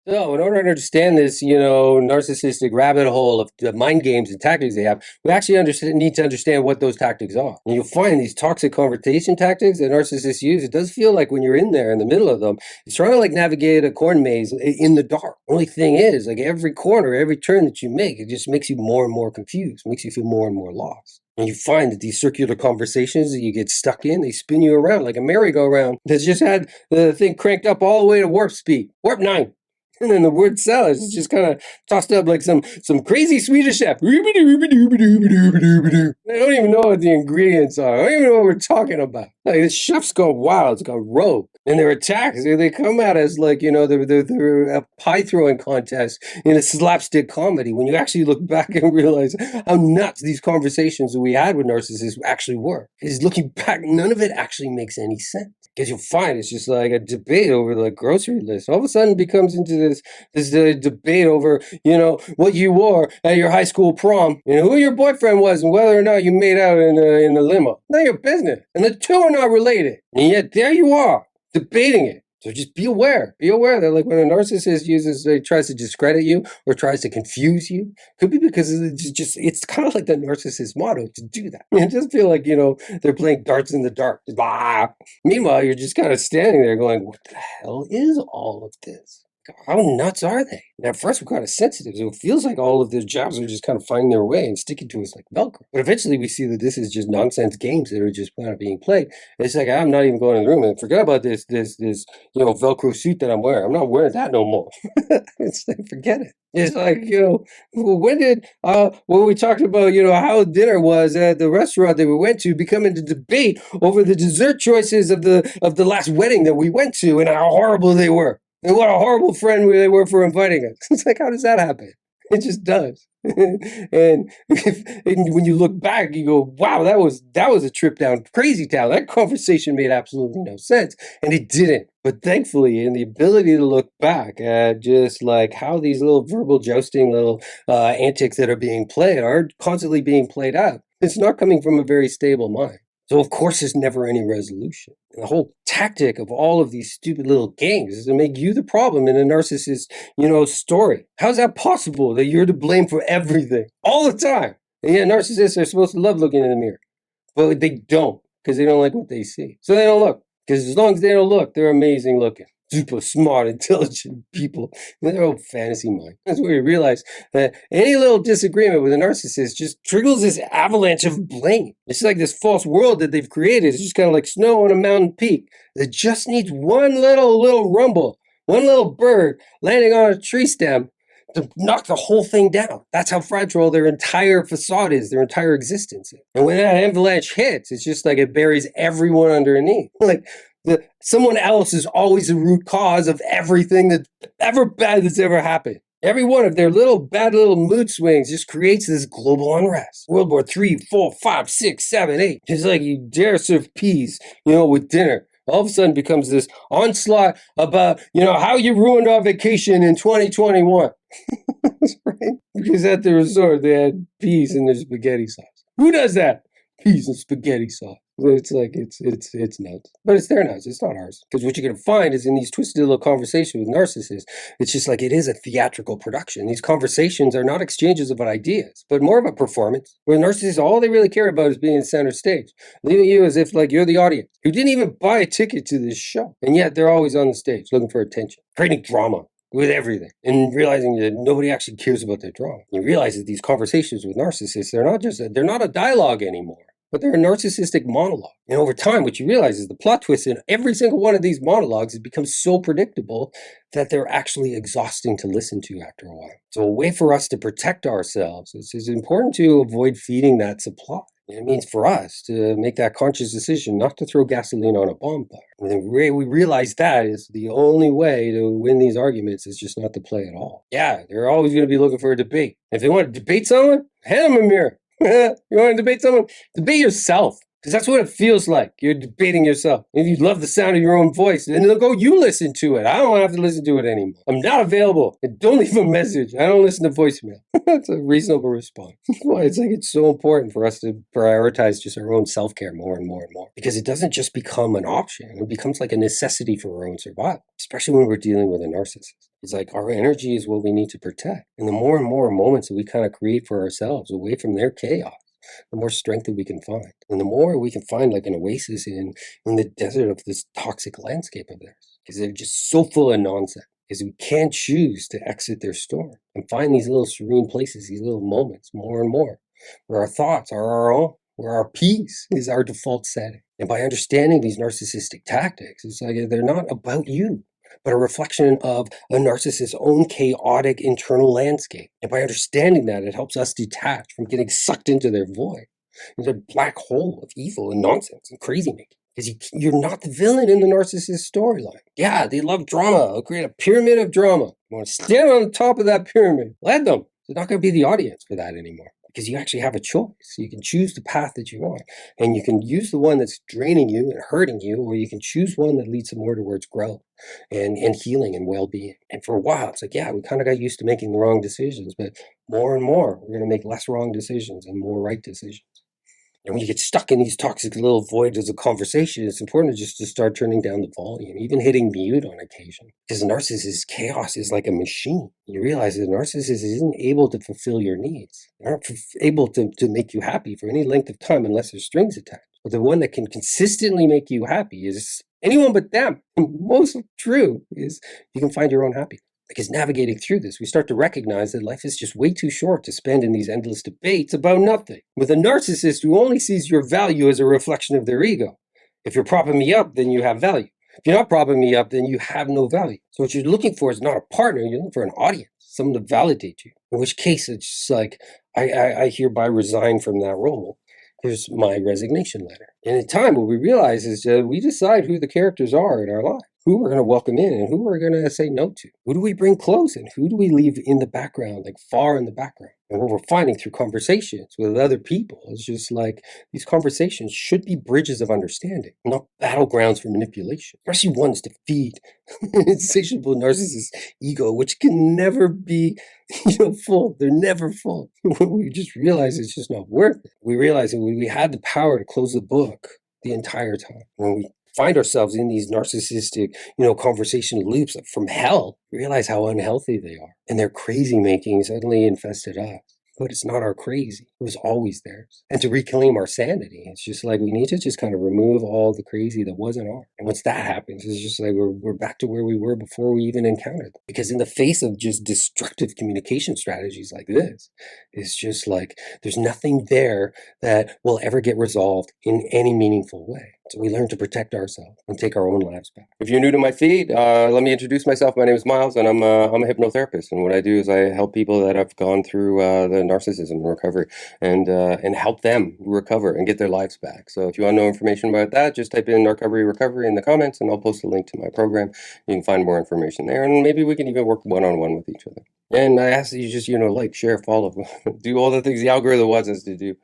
So, in order to understand this, narcissistic rabbit hole of the mind games and tactics they have, we actually need to understand what those tactics are. And you'll find these toxic conversation tactics that narcissists use. It does feel like when you're in there in the middle of them, it's trying to like navigate a corn maze in the dark. Only thing is, like every corner, every turn that you make, it just makes you more and more confused, makes you feel more and more lost. And you find that these circular conversations that you get stuck in, they spin you around like a merry-go-round that's just had the thing cranked up all the way to warp speed, warp 9. And then the word salad is just kind of tossed up like some crazy Swedish chef. I don't even know what the ingredients are. I don't even know what we're talking about. Like the chef's gone wild, it's gone rogue. And their attacks, they come at us like, they're a pie throwing contest in a slapstick comedy. When you actually look back and realize how nuts these conversations that we had with narcissists actually were. Because looking back, none of it actually makes any sense. Because you'll find it's just like a debate over the grocery list. All of a sudden it becomes into this debate over, what you wore at your high school prom and who your boyfriend was and whether or not you made out in the limo. None of your business. And the two are not related. And yet there you are, debating it. So just be aware. Be aware that like when a narcissist tries to discredit you or tries to confuse you, could be because it's kind of like the narcissist motto to do that. You just feel like, they're playing darts in the dark. Blah. Meanwhile, you're just kind of standing there going, what the hell is all of this? How nuts are they? And at first, we're kind of sensitive, so it feels like all of the jobs are just kind of finding their way and sticking to us like Velcro. But eventually, we see that this is just nonsense games that are just kind of being played. It's like I'm not even going in the room and forget about this Velcro suit that I'm wearing. I'm not wearing that no more. It's like forget it. It's like when we talked about how dinner was at the restaurant that we went to, becoming the debate over the dessert choices of the last wedding that we went to and how horrible they were. And what a horrible friend they were for inviting us. It's like, how does that happen? It just does. and when you look back, you go, wow, that was a trip down crazy town. That conversation made absolutely no sense. And it didn't. But thankfully, in the ability to look back at just like how these little verbal jousting little antics that are being played are constantly being played out, it's not coming from a very stable mind. So, of course, there's never any resolution. And the whole tactic of all of these stupid little games is to make you the problem in a narcissist, story. How's that possible that you're to blame for everything all the time? And yeah, narcissists are supposed to love looking in the mirror, but they don't because they don't like what they see. So they don't look because as long as they don't look, they're amazing looking. Super smart, intelligent people in their own fantasy mind. That's where you realize that any little disagreement with a narcissist just triggers this avalanche of blame. It's like this false world that they've created. It's just kind of like snow on a mountain peak. It just needs one little rumble, one little bird landing on a tree stem to knock the whole thing down. That's how fragile their entire facade is, their entire existence is. And when that avalanche hits, it's just like it buries everyone underneath. Like someone else is always the root cause of everything that ever bad that's ever happened. Every one of their bad little mood swings just creates this global unrest. World War 3, 4, 5, 6, 7, 8. It's like you dare serve peas, with dinner. All of a sudden becomes this onslaught about, how you ruined our vacation in 2021. Right? Because at the resort, they had peas in their spaghetti sauce. Who does that? Peas and spaghetti sauce. It's like, it's nuts. But it's their nuts. It's not ours. Because what you're going to find is in these twisted little conversations with narcissists, it's just like it is a theatrical production. These conversations are not exchanges of ideas, but more of a performance. Where narcissists, all they really care about is being in center stage. Leaving you as if like you're the audience who didn't even buy a ticket to this show. And yet they're always on the stage looking for attention. Creating drama with everything and realizing that nobody actually cares about their drama. You realize that these conversations with narcissists, they're not a dialogue anymore, but they're a narcissistic monologue. And over time, what you realize is the plot twist in every single one of these monologues has become so predictable that they're actually exhausting to listen to after a while. So a way for us to protect ourselves is important to avoid feeding that supply. It means for us to make that conscious decision not to throw gasoline on a bonfire. And the way we realize that is the only way to win these arguments is just not to play at all. Yeah, they're always going to be looking for a debate. If they want to debate someone, hand them a mirror. You want to debate someone? Debate yourself. Because that's what it feels like. You're debating yourself. If you love the sound of your own voice, then go you listen to it. I don't want to have to listen to it anymore. I'm not available. And don't leave a message. I don't listen to voicemail. That's a reasonable response. Well, it's like it's so important for us to prioritize just our own self-care more and more and more. Because it doesn't just become an option. It becomes like a necessity for our own survival, especially when we're dealing with a narcissist. It's like our energy is what we need to protect. And the more and more moments that we kind of create for ourselves away from their chaos, the more strength that we can find. And the more we can find like an oasis in the desert of this toxic landscape of theirs. Because they're just so full of nonsense. Because we can't choose to exit their storm and find these little serene places, these little moments more and more, where our thoughts are our own, where our peace is our default setting. And by understanding these narcissistic tactics, it's like they're not about you, but a reflection of a narcissist's own chaotic internal landscape. And by understanding that, it helps us detach from getting sucked into their void, into a black hole of evil and nonsense and crazy making. Because you're not the villain in the narcissist storyline. Yeah, they love drama. They'll create a pyramid of drama. You want to stand on the top of that pyramid. Let them. They're not going to be the audience for that anymore. Because you actually have a choice. You can choose the path that you want. And you can use the one that's draining you and hurting you, or you can choose one that leads more towards growth and healing and well-being. And for a while, it's like, yeah, we kind of got used to making the wrong decisions, but more and more, we're going to make less wrong decisions and more right decisions. And when you get stuck in these toxic little voids of conversation, it's important just to start turning down the volume, even hitting mute on occasion. Because the narcissist's chaos is like a machine. You realize that the narcissist isn't able to fulfill your needs. They aren't able to make you happy for any length of time unless there's strings attached. But the one that can consistently make you happy is anyone but them. And most true is you can find your own happiness. Because navigating through this, we start to recognize that life is just way too short to spend in these endless debates about nothing. With a narcissist who only sees your value as a reflection of their ego. If you're propping me up, then you have value. If you're not propping me up, then you have no value. So what you're looking for is not a partner, you're looking for an audience, someone to validate you. In which case, it's just like, I hereby resign from that role. Here's my resignation letter. And in time, what we realize is we decide who the characters are in our life. Who we're going to welcome in and who we're going to say no to. Who do we bring close and who do we leave in the background, like far in the background? And what we're finding through conversations with other people is just like these conversations should be bridges of understanding, not battlegrounds for manipulation, especially ones to feed insatiable narcissist ego, which can never be full. They're never full. We just realize it's just not worth it. We realize that we had the power to close the book the entire time. When we find ourselves in these narcissistic, conversation loops from hell, realize how unhealthy they are. And their crazy making suddenly infested us. But it's not our crazy. It was always theirs. And to reclaim our sanity, it's just like we need to just kind of remove all the crazy that wasn't ours. And once that happens, it's just like we're back to where we were before we even encountered them. Because in the face of just destructive communication strategies like this, it's just like there's nothing there that will ever get resolved in any meaningful way. So we learn to protect ourselves and take our own lives back. If you're new to my feed, let me introduce myself. My name is Miles, and I'm a hypnotherapist. And what I do is I help people that have gone through the narcissism recovery and help them recover and get their lives back. So if you want to know information about that, just type in Narcovery Recovery in the comments, and I'll post a link to my program. You can find more information there, and maybe we can even work one-on-one with each other. And I ask that you just, like, share, follow, do all the things the algorithm wants us to do.